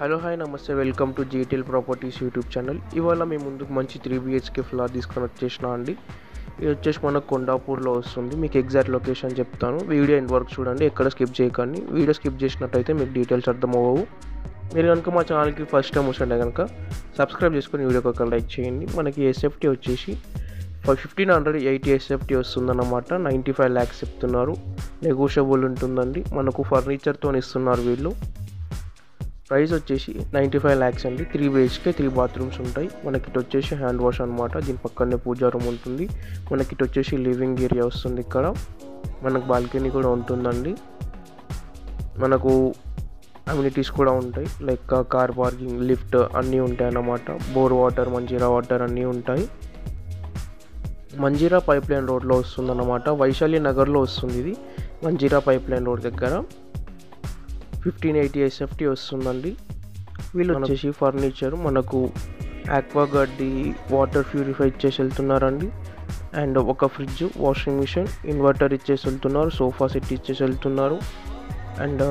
Hello hi నమస్తే welcome to GTL properties YouTube channel. ఇవాళ మేము ముందుకు మంచి 3 BHK ఫ్లాట్ తీసుకొని వచ్చేసిన అండి. ఇది వచ్చేసి మనకు కొండాపూర్లో వస్తుంది. మీకు ఎగ్జాక్ట్ లొకేషన్ చెప్తాను, వీడియో ఎండ్ వరకు చూడండి, ఎక్కడ స్కిప్ చేయకండి. వీడియో స్కిప్ చేసినట్టయితే మీకు డీటెయిల్స్ అర్థం అవ్వవు. మీరు కనుక మా ఛానల్కి ఫస్ట్ టైం వస్తుంటే కనుక సబ్స్క్రైబ్ చేసుకొని వీడియోకి ఒక లైక్ చేయండి. మనకి ఎస్ఎఫ్టీ వచ్చేసి 1580 ఎస్ఎఫ్టీ వస్తుందన్నమాట. 95 lakhs చెప్తున్నారు, నెగోషియబుల్ ఉంటుందండి. మనకు ఫర్నిచర్తో ఇస్తున్నారు వీళ్ళు. ప్రైస్ వచ్చేసి 95 lakhs అండి. 3 BHK 3 bathrooms ఉంటాయి. మనకి ఇటు వచ్చేసి హ్యాండ్ వాష్ అనమాట. దీని పక్కనే పూజా రూమ్ ఉంటుంది. మనకి ఇటు వచ్చేసి లివింగ్ ఏరియా వస్తుంది. ఇక్కడ మనకు బాల్కనీ కూడా ఉంటుందండి. మనకు అమ్యూనిటీస్ కూడా ఉంటాయి, లైక్ కార్ పార్కింగ్, లిఫ్ట్ అన్నీ ఉంటాయి అన్నమాట. బోర్ వాటర్, మంజీరా వాటర్ అన్నీ ఉంటాయి. మంజీరా పైప్ లైన్ రోడ్లో వస్తుంది అన్నమాట. వైశాలి నగర్లో వస్తుంది ఇది. మంజీరా పైప్ లైన్ రోడ్ దగ్గర 1580 ఎస్ఎఫ్టీ వస్తుందండి. వీళ్ళు వచ్చేసి ఫర్నిచర్ మనకు ఆక్వా గడ్డి, వాటర్ ప్యూరిఫై ఇచ్చేసి వెళ్తున్నారండి. అండ్ ఒక ఫ్రిడ్జ్, వాషింగ్ మిషన్, ఇన్వర్టర్ ఇచ్చేసి వెళ్తున్నారు. సోఫా సెట్ ఇచ్చేసి వెళ్తున్నారు. అండ్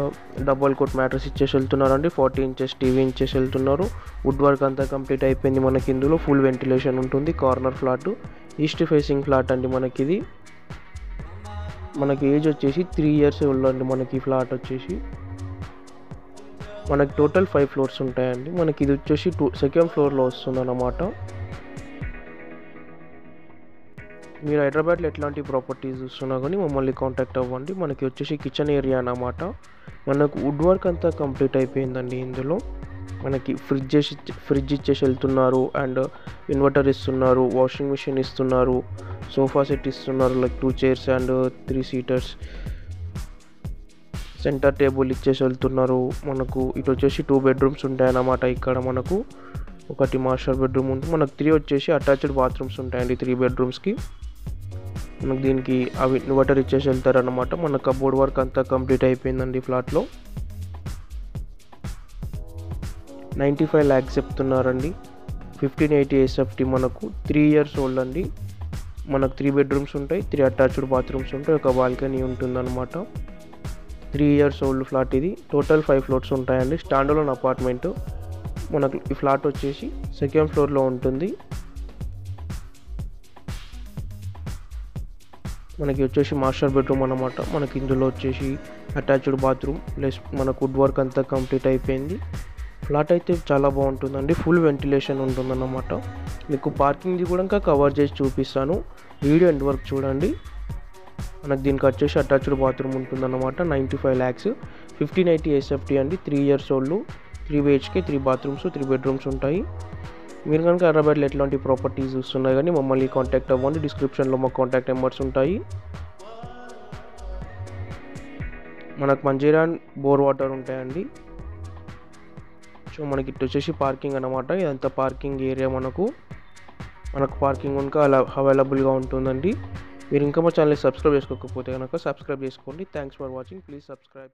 డబల్ కోట్ మ్యాట్రస్ ఇచ్చేసి వెళ్తున్నారండి. 40 inches టీవీ ఇచ్చేసి వెళ్తున్నారు. వుడ్ వర్క్ అంతా కంప్లీట్ అయిపోయింది. మనకి ఇందులో ఫుల్ వెంటిలేషన్ ఉంటుంది. Corner flat, east facing flat అండి. మనకి ఏజ్ వచ్చేసి 3 years ఉందండి. మనకి ఈ ఫ్లాట్ వచ్చేసి మనకి టోటల్ 5 floors ఉంటాయండి. మనకి ఇది వచ్చేసి సెకండ్ ఫ్లోర్లో వస్తుంది అన్నమాట. మీరు హైదరాబాద్లో ఎట్లాంటి ప్రాపర్టీస్ చూస్తున్నా కానీ మమ్మల్ని కాంటాక్ట్ అవ్వండి. మనకి వచ్చేసి కిచెన్ ఏరియా అన్నమాట. మనకు వుడ్ వర్క్ అంతా కంప్లీట్ అయిపోయిందండి. ఇందులో మనకి ఫ్రిడ్జ్ ఇచ్చేసి వెళ్తున్నారు. అండ్ ఇన్వర్టర్ ఇస్తున్నారు, వాషింగ్ మిషన్ ఇస్తున్నారు, సోఫా సెట్ ఇస్తున్నారు, like 2 chairs and 3 seaters, centre table ఇచ్చేసి వెళ్తున్నారు. మనకు ఇటు వచ్చేసి 2 bedrooms ఉంటాయన్నమాట. ఇక్కడ మనకు ఒకటి మాస్టర్ బెడ్రూమ్ ఉంటుంది. మనకు 3 వచ్చేసి అటాచ్డ్ బాత్రూమ్స్ ఉంటాయండి 3 bedroomsకి. మనకు దీనికి అవి ఇన్వర్టర్ ఇచ్చేసి వెళ్తారనమాట. మన కబోర్డ్ వర్క్ అంతా కంప్లీట్ అయిపోయిందండి ఫ్లాట్లో. 95 lakhs చెప్తున్నారండి. 1580 ఎస్ఎఫ్టీ మనకు 3 years ఓల్డ్ అండి. మనకు 3 bedrooms ఉంటాయి, 3 అటాచ్డ్ బాత్రూమ్స్ ఉంటాయి, ఒక బాల్కనీ ఉంటుందన్నమాట. 3 years ఓల్డ్ ఫ్లాట్ ఇది. టోటల్ 5 floors ఉంటాయండి. Stand alone apartment. మనకు ఈ ఫ్లాట్ వచ్చేసి సెకండ్ ఫ్లోర్లో ఉంటుంది. మనకి వచ్చేసి మాస్టర్ బెడ్రూమ్ అన్నమాట. మనకి ఇందులో వచ్చేసి అటాచ్డ్ బాత్రూమ్ ప్లస్ మనకు వుడ్ వర్క్ అంతా కంప్లీట్ అయిపోయింది. ఫ్లాట్ అయితే చాలా బాగుంటుందండి. ఫుల్ వెంటిలేషన్ ఉంటుందన్నమాట. మీకు పార్కింగ్ది కూడా ఇంకా కవర్ చేసి చూపిస్తాను, వీడియో ఎండ్ వరకు చూడండి. మనకు దీనికి వచ్చేసి అటాచ్డ్ బాత్రూమ్ ఉంటుందన్నమాట. 95 lakhs, 1580 ఎస్ఎఫ్టీ అండి. 3 years old, 3 BHK 3 bathrooms 3 bedrooms ఉంటాయి. మీరు కనుక హైదరాబాద్లో ఎట్లాంటి ప్రాపర్టీస్ చూస్తున్నా కానీ మమ్మల్ని కాంటాక్ట్ అవ్వండి. డిస్క్రిప్షన్లో మా కాంటాక్ట్ నెంబర్స్ ఉంటాయి. మనకు మంజీరా బోర్ వాటర్ ఉంటాయండి. సో మనకి ఇటు వచ్చేసి పార్కింగ్ అన్నమాట. ఇదంతా పార్కింగ్ ఏరియా. మనకు పార్కింగ్ కనుక అలా అవైలబుల్గా ఉంటుందండి. మీరు ఇంకా మా ఛానల్ని సబ్స్క్రైబ్ చేసుకోకపోతే కనుక సబ్స్క్రైబ్ చేసుకోండి. Thanks for watching. Please subscribe.